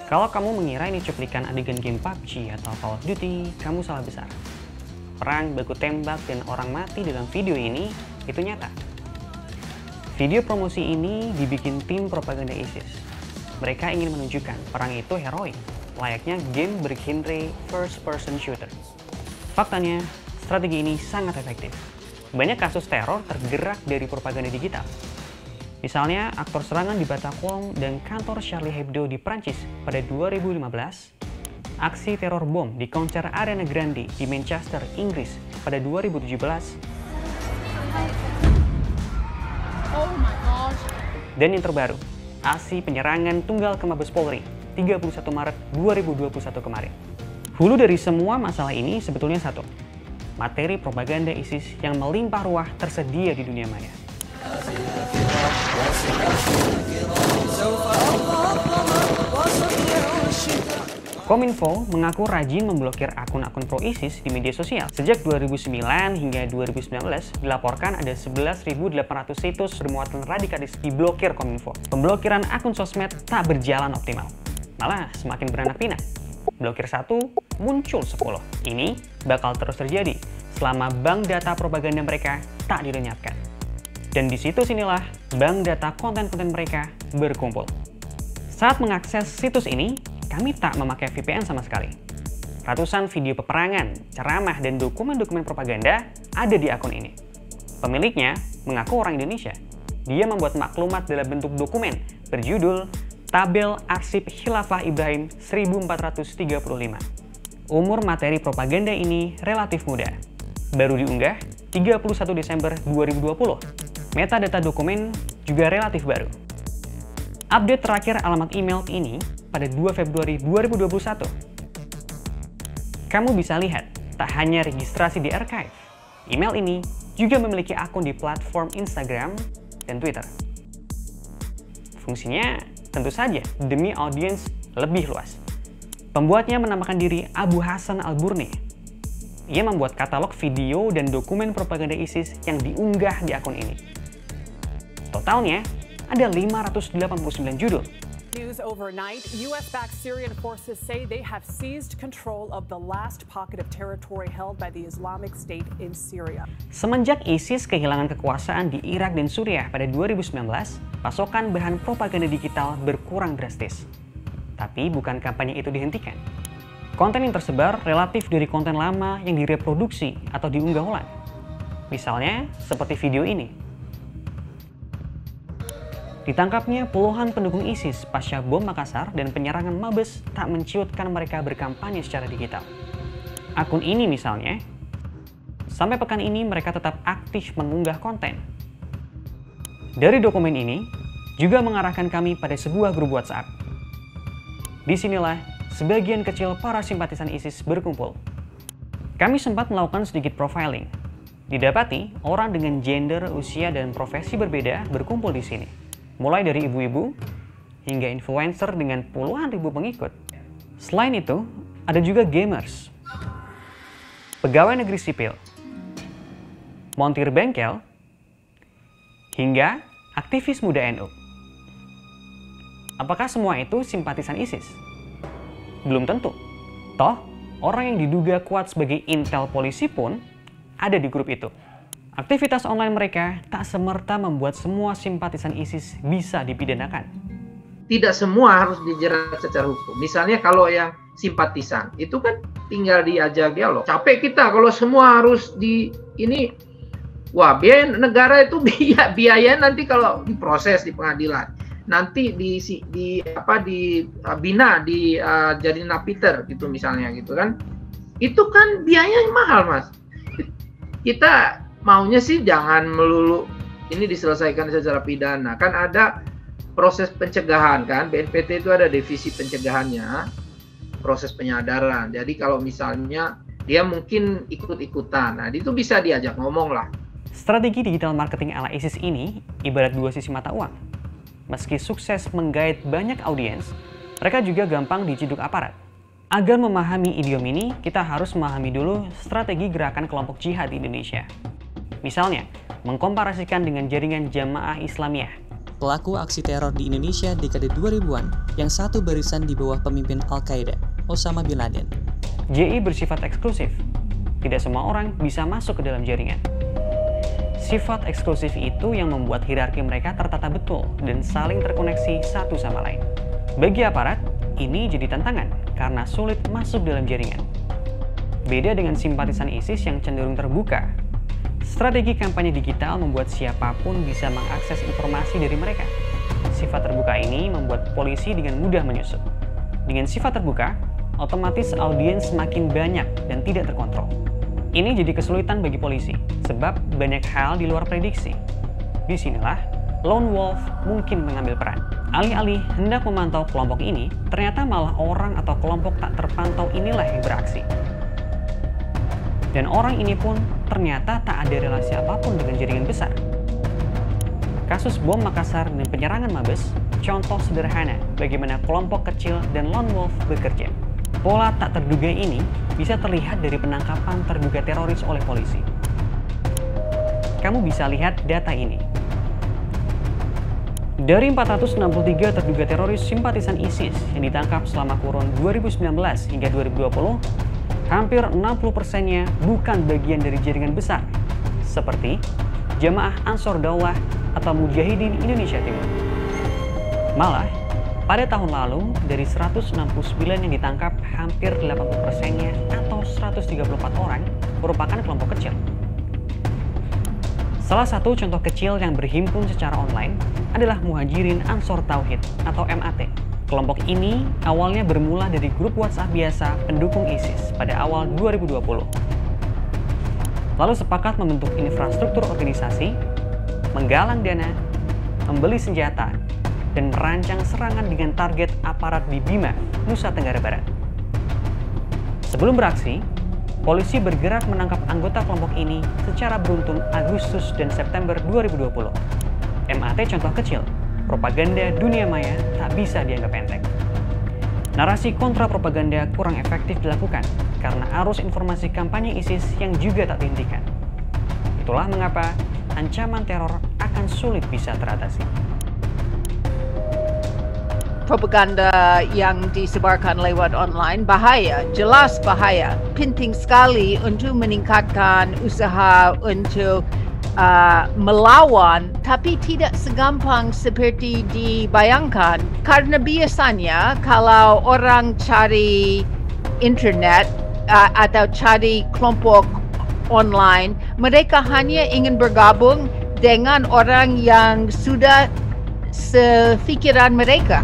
Kalau kamu mengira ini cuplikan adegan game PUBG atau Call of Duty, kamu salah besar. Perang, baku tembak, dan orang mati dalam video ini itu nyata. Video promosi ini dibikin tim propaganda ISIS. Mereka ingin menunjukkan perang itu heroik, layaknya game bergenre first-person shooter. Faktanya, strategi ini sangat efektif. Banyak kasus teror tergerak dari propaganda digital. Misalnya, aktor serangan di Bataclan dan kantor Charlie Hebdo di Prancis pada 2015, aksi teror bom di konser Ariana Grande di Manchester, Inggris pada 2017, dan yang terbaru, aksi penyerangan tunggal ke Mabes Polri 31 Maret 2021 kemarin. Hulu dari semua masalah ini sebetulnya satu, materi propaganda ISIS yang melimpah ruah tersedia di dunia maya. Kominfo mengaku rajin memblokir akun-akun pro-ISIS di media sosial. Sejak 2009 hingga 2019, dilaporkan ada 11.800 situs bermuatan radikalis diblokir Kominfo. Pemblokiran akun sosmed tak berjalan optimal, malah semakin beranak pinak. Blokir 1, muncul 10. Ini bakal terus terjadi selama bank data propaganda mereka tak dilenyapkan. Dan di situs inilah bank data konten-konten mereka berkumpul. Saat mengakses situs ini, kami tak memakai VPN sama sekali. Ratusan video peperangan, ceramah, dan dokumen-dokumen propaganda ada di akun ini. Pemiliknya mengaku orang Indonesia. Dia membuat maklumat dalam bentuk dokumen berjudul Tabel Arsip Khilafah Ibrahim 1435. Umur materi propaganda ini relatif muda. Baru diunggah 31 Desember 2020. Metadata dokumen juga relatif baru. Update terakhir alamat email ini pada 2 Februari 2021. Kamu bisa lihat, tak hanya registrasi di archive, email ini juga memiliki akun di platform Instagram dan Twitter. Fungsinya tentu saja demi audiens lebih luas. Pembuatnya menamakan diri Abu Hasan Al-Burni. Ia membuat katalog video dan dokumen propaganda ISIS yang diunggah di akun ini. Totalnya ada 589 judul. News overnight, U.S.-backed Syrian forces say they have seized control of the last pocket of territory held by the Islamic State in Syria. Semenjak ISIS kehilangan kekuasaan di Irak dan Suriah pada 2019, pasokan bahan propaganda digital berkurang drastis. Tapi bukan kampanye itu dihentikan. Konten yang tersebar relatif dari konten lama yang direproduksi atau diunggah ulang. Misalnya, seperti video ini. Ditangkapnya puluhan pendukung ISIS pasca bom Makassar dan penyerangan Mabes tak menciutkan mereka berkampanye secara digital. Akun ini misalnya, sampai pekan ini mereka tetap aktif mengunggah konten. Dari dokumen ini, juga mengarahkan kami pada sebuah grup WhatsApp. Disinilah sebagian kecil para simpatisan ISIS berkumpul. Kami sempat melakukan sedikit profiling. Didapati orang dengan gender, usia, dan profesi berbeda berkumpul di sini. Mulai dari ibu-ibu hingga influencer dengan puluhan ribu pengikut. Selain itu, ada juga gamers, pegawai negeri sipil, montir bengkel, hingga aktivis muda NU. Apakah semua itu simpatisan ISIS? Belum tentu. Toh, orang yang diduga kuat sebagai intel polisi pun ada di grup itu. Aktivitas online mereka tak semerta membuat semua simpatisan ISIS bisa dipidanakan. Tidak semua harus dijerat secara hukum. Misalnya kalau yang simpatisan, itu kan tinggal diajak dialog. Capek kita kalau semua harus di ini. Wah, biaya negara itu biaya nanti kalau diproses di pengadilan. Nanti dibina, jadi napiter gitu misalnya gitu kan. Itu kan biayanya mahal, Mas. Kita maunya sih jangan melulu ini diselesaikan secara pidana. Kan ada proses pencegahan kan, BNPT itu ada divisi pencegahannya, proses penyadaran. Jadi kalau misalnya dia mungkin ikut-ikutan, nah itu bisa diajak ngomong lah. Strategi digital marketing ala ISIS ini ibarat dua sisi mata uang. Meski sukses menggait banyak audiens, mereka juga gampang diciduk aparat. Agar memahami idiom ini, kita harus memahami dulu strategi gerakan kelompok jihad di Indonesia. Misalnya, mengkomparasikan dengan jaringan Jamaah Islamiyah. pelaku aksi teror di Indonesia dekade 2000-an yang satu barisan di bawah pemimpin Al-Qaeda, Osama bin Laden. JI bersifat eksklusif. Tidak semua orang bisa masuk ke dalam jaringan. Sifat eksklusif itu yang membuat hierarki mereka tertata betul dan saling terkoneksi satu sama lain. Bagi aparat, ini jadi tantangan karena sulit masuk dalam jaringan. Beda dengan simpatisan ISIS yang cenderung terbuka, strategi kampanye digital membuat siapapun bisa mengakses informasi dari mereka. Sifat terbuka ini membuat polisi dengan mudah menyusup. Dengan sifat terbuka, otomatis audiens semakin banyak dan tidak terkontrol. Ini jadi kesulitan bagi polisi, sebab banyak hal di luar prediksi. Disinilah lone wolf mungkin mengambil peran. Alih-alih hendak memantau kelompok ini, ternyata malah orang atau kelompok tak terpantau inilah yang beraksi. Dan orang ini pun ternyata tak ada relasi apapun dengan jaringan besar. Kasus bom Makassar dan penyerangan Mabes, contoh sederhana bagaimana kelompok kecil dan lone wolf bekerja. Pola tak terduga ini bisa terlihat dari penangkapan terduga teroris oleh polisi. Kamu bisa lihat data ini. Dari 463 terduga teroris simpatisan ISIS yang ditangkap selama kurun 2019 hingga 2020, hampir 60%-nya bukan bagian dari jaringan besar, seperti Jamaah Ansor Daulah atau Mujahidin Indonesia Timur. Malah, pada tahun lalu, dari 169 yang ditangkap, hampir 80%-nya atau 134 orang merupakan kelompok kecil. Salah satu contoh kecil yang berhimpun secara online adalah Muhajirin Ansor Tauhid atau MAT. Kelompok ini awalnya bermula dari grup WhatsApp biasa pendukung ISIS pada awal 2020. Lalu sepakat membentuk infrastruktur organisasi, menggalang dana, membeli senjata, dan merancang serangan dengan target aparat di Bima, Nusa Tenggara Barat. Sebelum beraksi, polisi bergerak menangkap anggota kelompok ini secara beruntun Agustus dan September 2020. MAT contoh kecil. Propaganda dunia maya tak bisa dianggap enteng. Narasi kontra propaganda kurang efektif dilakukan karena arus informasi kampanye ISIS yang juga tak dihentikan. Itulah mengapa ancaman teror akan sulit bisa teratasi. Propaganda yang disebarkan lewat online bahaya, jelas bahaya. Penting sekali untuk meningkatkan usaha untuk melawan, tapi tidak segampang seperti dibayangkan. Karena biasanya kalau orang cari internet atau cari kelompok online, mereka hanya ingin bergabung dengan orang yang sudah sefikiran mereka.